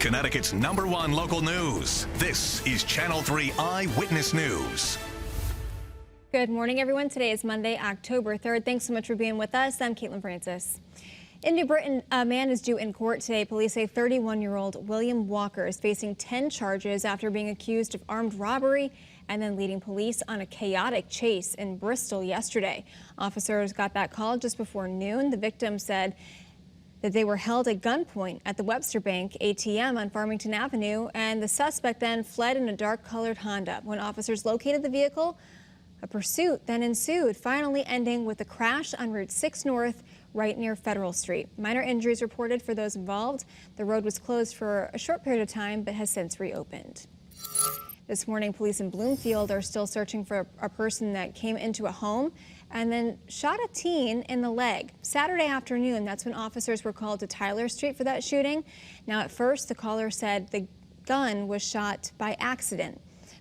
Connecticut's #1 local news. This is Channel 3 Eyewitness News. Good morning, everyone. Today is Monday, October 3rd. Thanks so much for being with us. I'm Caitlin Francis. In New Britain, a man is due in court today. Police say 31-year-old William Walker is facing 10 charges after being accused of armed robbery and then leading police on a chaotic chase in Bristol yesterday. Officers got that call just before noon. The victim said that they were held at gunpoint at the Webster Bank ATM on Farmington Avenue, and the suspect then fled in a dark-colored Honda. When officers located the vehicle, a pursuit then ensued, finally ending with a crash on Route 6 North right near Federal Street. Minor injuries reported for those involved. The road was closed for a short period of time but has since reopened. This morning, police in Bloomfield are still searching for a person that came into a home and then shot a teen in the leg. Saturday afternoon, that's when officers were called to Tyler Street for that shooting. Now, at first, the caller said the gun was shot by accident.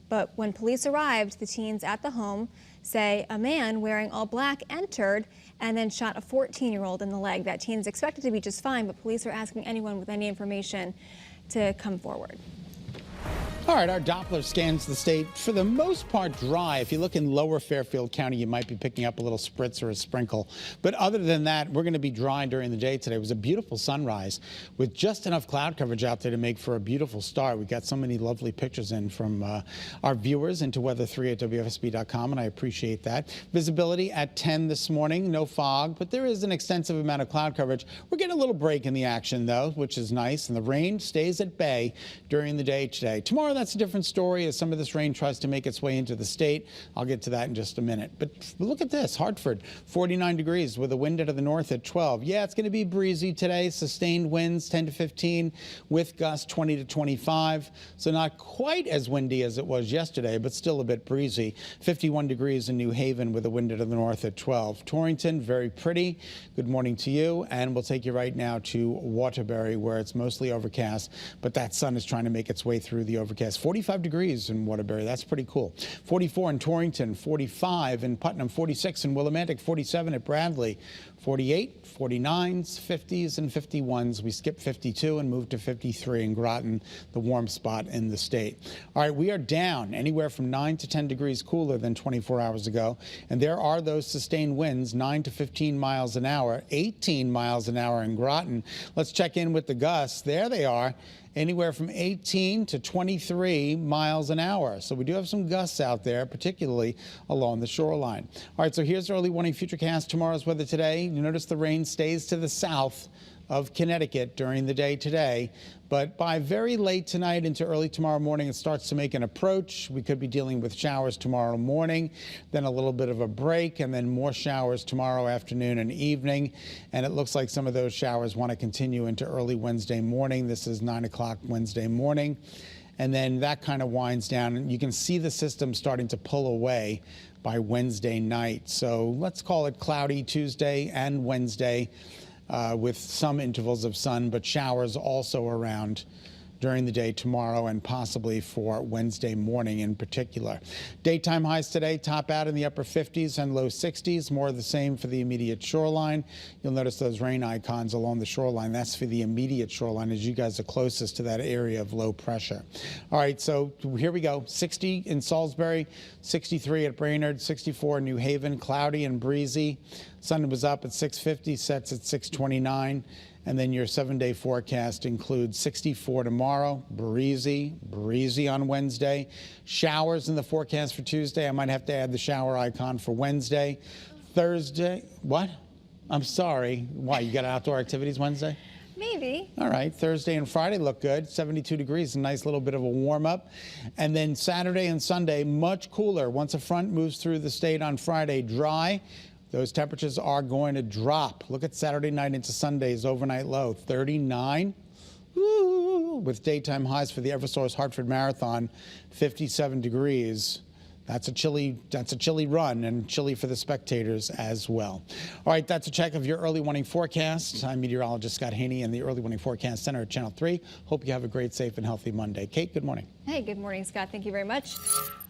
But when police arrived, the teens at the home say a man wearing all black entered and then shot a 14-year-old in the leg. That teen is expected to be just fine, but police are asking anyone with any information to come forward. All right, our Doppler scans the state for the most part dry. If you look in lower Fairfield County, you might be picking up a little spritz or a sprinkle. But other than that, we're going to be dry during the day today. It was a beautiful sunrise with just enough cloud coverage out there to make for a beautiful start. We got so many lovely pictures in from our viewers into weather3 at WFSB.com, and I appreciate that. Visibility at 10 this morning, no fog, but there is an extensive amount of cloud coverage. We're getting a little break in the action, though, which is nice, and the rain stays at bay during the day today. Tomorrow, that's a different story as some of this rain tries to make its way into the state. I'll get to that in just a minute. But look at this, Hartford, 49 degrees with a wind out of the north at 12. Yeah, it's going to be breezy today, sustained winds 10 to 15 with gusts 20 to 25. So not quite as windy as it was yesterday, but still a bit breezy. 51 degrees in New Haven with a wind out of the north at 12. Torrington, very pretty. Good morning to you. And we'll take you right now to Waterbury, where it's mostly overcast, but that sun is trying to make its way through the overcast. 45 degrees in Waterbury. That's pretty cool. 44 in Torrington, 45 in Putnam, 46 in Willimantic, 47 at Bradley, 48, 49s, 50s, and 51s. We skipped 52 and moved to 53 in Groton, the warm spot in the state. All right, we are down anywhere from 9 to 10 degrees cooler than 24 hours ago. And there are those sustained winds, 9 to 15 miles an hour, 18 miles an hour in Groton. Let's check in with the gusts. There they are. Anywhere from 18 to 23 miles an hour. So we do have some gusts out there, particularly along the shoreline. All right, so here's early warning futurecast. Tomorrow's weather today. You notice the rain stays to the south of Connecticut during the day today, but by very late tonight into early tomorrow morning, it starts to make an approach. We could be dealing with showers tomorrow morning, then a little bit of a break, and then more showers tomorrow afternoon and evening. And it looks like some of those showers want to continue into early Wednesday morning. This is 9 o'clock Wednesday morning. And then that kind of winds down, and you can see the system starting to pull away by Wednesday night. So let's call it cloudy Tuesday and Wednesday. With some intervals of sun, but showers also around during the day tomorrow and possibly for Wednesday morning in particular. Daytime highs today top out in the upper 50s and low 60s, more of the same for the immediate shoreline. You'll notice those rain icons along the shoreline. That's for the immediate shoreline as you guys are closest to that area of low pressure. All right, so here we go. 60 in Salisbury, 63 at Brainerd, 64 in New Haven, cloudy and breezy. Sun was up at 6:50, sets at 6:29. And then your 7-day forecast includes 64 tomorrow, breezy on Wednesday. Showers in the forecast for Tuesday. I might have to add the shower icon for Wednesday. Thursday, what? I'm sorry. Why, you got outdoor activities Wednesday? Maybe. All right, Thursday and Friday look good. 72 degrees, a nice little bit of a warm up. And then Saturday and Sunday, much cooler. Once a front moves through the state on Friday, dry. Those temperatures are going to drop. Look at Saturday night into Sunday's overnight low, 39. Woo, with daytime highs for the Eversource Hartford Marathon, 57 degrees. That's a chilly run and chilly for the spectators as well. All right, that's a check of your early warning forecast. I'm meteorologist Scott Haney in the Early Warning Forecast Center at Channel 3. Hope you have a great, safe, and healthy Monday. Kate, good morning. Hey, good morning, Scott. Thank you very much.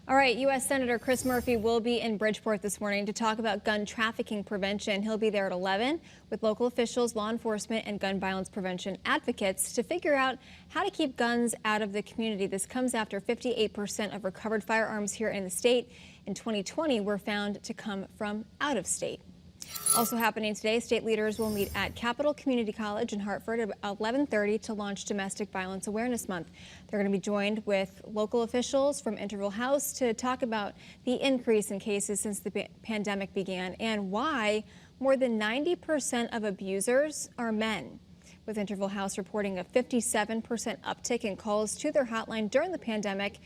All right, U.S. Senator Chris Murphy will be in Bridgeport this morning to talk about gun trafficking prevention. He'll be there at 11 with local officials, law enforcement, and gun violence prevention advocates to figure out how to keep guns out of the community. This comes after 58% of recovered firearms here in the state in 2020 were found to come from out of state. Also happening today, state leaders will meet at Capital Community College in Hartford at 11:30 to launch Domestic Violence Awareness Month. They're going to be joined with local officials from Interval House to talk about the increase in cases since the pandemic began and why more than 90% of abusers are men. With Interval House reporting a 57% uptick in calls to their hotline during the pandemic,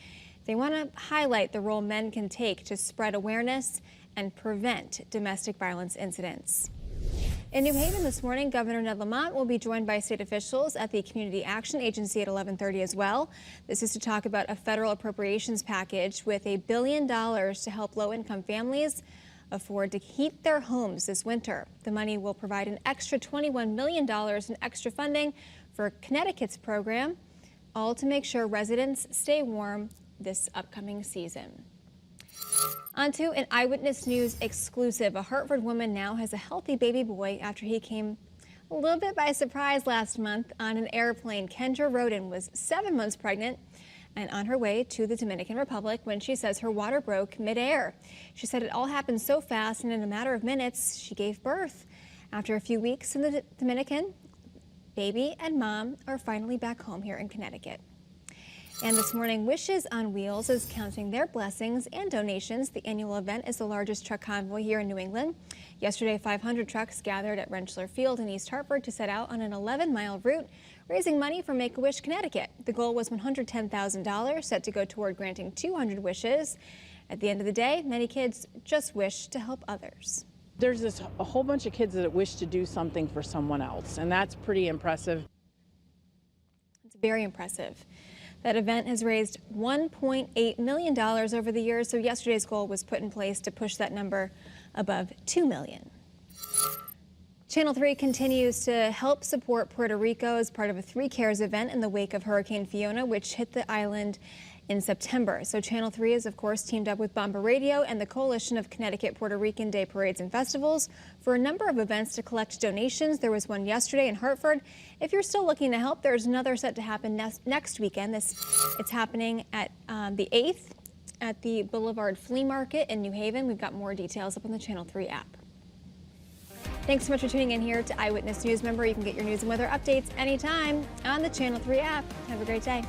they want to highlight the role men can take to spread awareness and prevent domestic violence incidents. In New Haven this morning, Governor Gov Lamont will be joined by state officials at the Community Action Agency at 11:30 as well. This is to talk about a federal appropriations package with $1 billion to help low-income families afford to heat their homes this winter. The money will provide an extra $21 million in extra funding for Connecticut's program, all to make sure residents stay warm this upcoming season. On to an Eyewitness News exclusive. A Hartford woman now has a healthy baby boy after he came a little bit by surprise last month on an airplane. Kendra Roden was 7 months pregnant and on her way to the Dominican Republic when she says her water broke midair. She said it all happened so fast and in a matter of minutes she gave birth. After a few weeks in the Dominican, baby and mom are finally back home here in Connecticut. And this morning, Wishes on Wheels is counting their blessings and donations. The annual event is the largest truck convoy here in New England. Yesterday, 500 trucks gathered at Rentschler Field in East Hartford to set out on an 11-mile route, raising money for Make-A-Wish Connecticut. The goal was $110,000, set to go toward granting 200 wishes. At the end of the day, many kids just wish to help others. There's a whole bunch of kids that wish to do something for someone else, and that's pretty impressive. It's very impressive. That event has raised $1.8 million over the years, so yesterday's goal was put in place to push that number above $2 million. Channel 3 continues to help support Puerto Rico as part of a 3 Cares event in the wake of Hurricane Fiona, which hit the island in September. So Channel 3 is, of course, teamed up with Bomba Radio and the Coalition of Connecticut Puerto Rican Day Parades and Festivals for a number of events to collect donations. There was one yesterday in Hartford. If you're still looking to help, there's another set to happen next weekend. It's happening at the 8th at the Boulevard Flea Market in New Haven. We've got more details up on the Channel 3 app. Thanks so much for tuning in here to Eyewitness News. Remember, you can get your news and weather updates anytime on the Channel 3 app. Have a great day.